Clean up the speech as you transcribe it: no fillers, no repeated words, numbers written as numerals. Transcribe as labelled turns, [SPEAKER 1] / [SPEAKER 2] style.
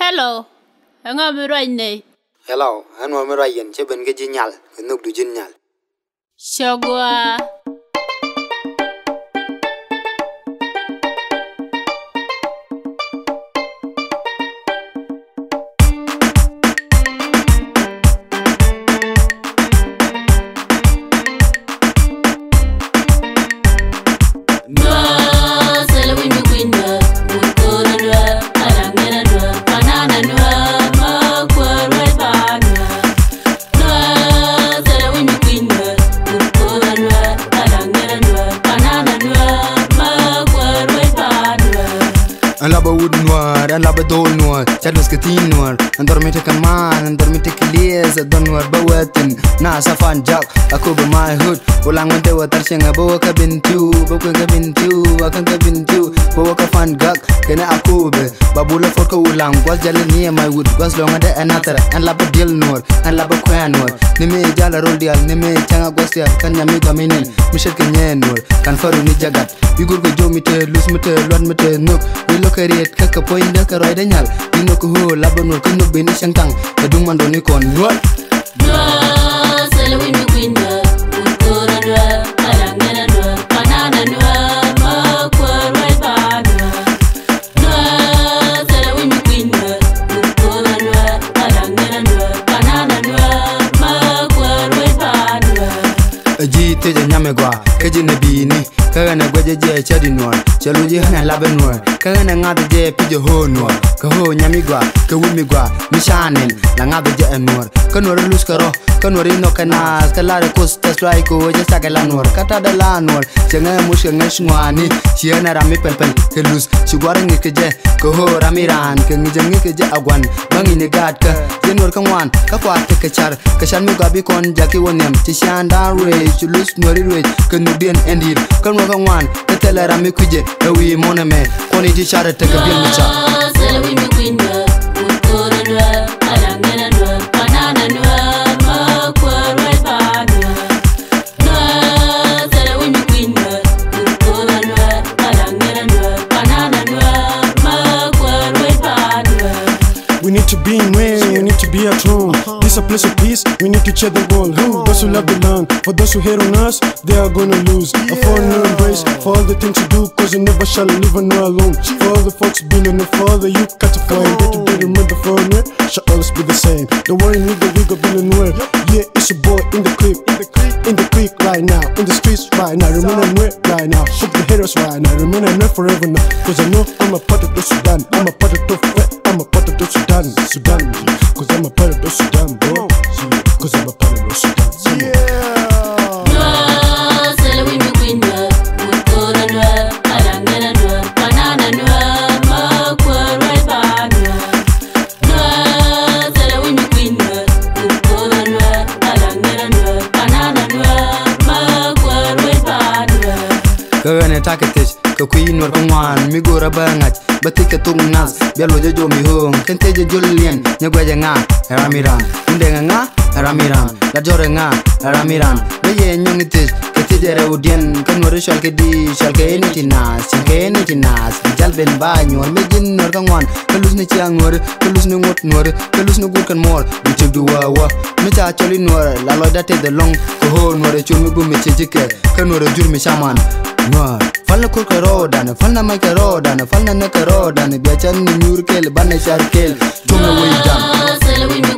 [SPEAKER 1] Hello, ang amiray ne.
[SPEAKER 2] Hello, ano amiray yan? Siya ben ka jinyal, kanug du jinyal.
[SPEAKER 1] Shagwa.
[SPEAKER 2] Laba wood noir, laba dol noir, chados ketin noir, andor mete kaman, andor mete kilies, adon noir bawatin, na safan jack, aku be my hood, ulang mante watar shenga bawa ka bintu, akan ka bintu, bawa ka fan gak, kena aku be, babula for ka ulang, was jalan ni my wood, was long ada another, and laba deal noir, and laba kwan noir, nime jala roll dial, nime changa gosya, kan nyami gaminin, mishet kenyen noir, kan faru ni jagat, bigur ko jo mite, lus mite, luan mite, nuk, kariet kaka point da karoy da nyal dino ko ho laban wor kuno beni sangtang kadung mando ni kon nual
[SPEAKER 1] selo winu kwinda ukora dwa alangena dwa banana dwa makwa right bana selo winu kwinda ukora dwa alangena dwa banana dwa makwa right bana
[SPEAKER 2] aji te nyame gwa keji ne bini kaga na gwaje je chadi noir chaluji hana laban noir kaga na ngade je pijo ho noir ka ho nyami gwa ka wumi gwa mishanen la ngade je noir ka noir lus karo ka noir no kana kalare costa strike o je sagala noir kata da la noir chenga mush ngash ngwani chiana rami pelpel ke lus chugwara ngike je ka ho ramiran ke ngi ke je agwan bangi ne gad ka je noir ka ngwan ka kwa te ke char ka shan mi gabi kon jaki wonem ti shanda re chulus noir re ka nudien endir ka ka ngwan tetela rami kuje ewi moname koni ji chara te ka bil micha
[SPEAKER 1] selo wimi kwinda ukora dwa alangena dwa banana dwa makwa right bana selo wimi kwinda ukora dwa alangena dwa banana dwa makwa right bana.
[SPEAKER 3] We need to be in way, we need to be at home. This a place of peace, we need to check the wall. Those who love the land, for those who hate on us, they are gonna lose. A foreign embrace for all the things you do, cause you never shall live on alone. For all the folks building it, for all the youth got to find. Day to day, remember for me, shall always be the same. Don't worry, nigga, we got building well. Yeah, it's your boy in the creek, in the creek right now, in the streets right now. Remain wet right now, fuck the haters right now. Remain and forever now, cause I know I'm a part of the Sudan, I'm a part of the I'm a part of the Sudan, cause I'm a part of the Sudan, bro. Cause I'm a part of the Sudan.
[SPEAKER 1] Selo wimi kwinda ukora dwa alangena dwa banana dwa makwa right bana selo wimi kwinda ukora dwa alangena dwa banana dwa makwa right bana
[SPEAKER 2] kaga ne taketish ka queen war kongwan mi gora bangat batika tung nas bialo jojo mi hong kente je julien nya gwaje nga ramiran unde nga ramiran la jore nga ramiran beye nyongitish ketijere udien kanore shalke di shalke enitinas jalben banyo mejin nor kangwan kalus ni chiang nor kalus ni ngot nor kalus ni gurkan mor bichig duwa mi cha choli nor la loida te de long ko ho nor chumi bu mi chejike kanore jurmi shaman nor falna kur karodan falna mai karodan falna na karodan biachan ni nyurkel banna sharkel tunga waidan
[SPEAKER 1] selo wimi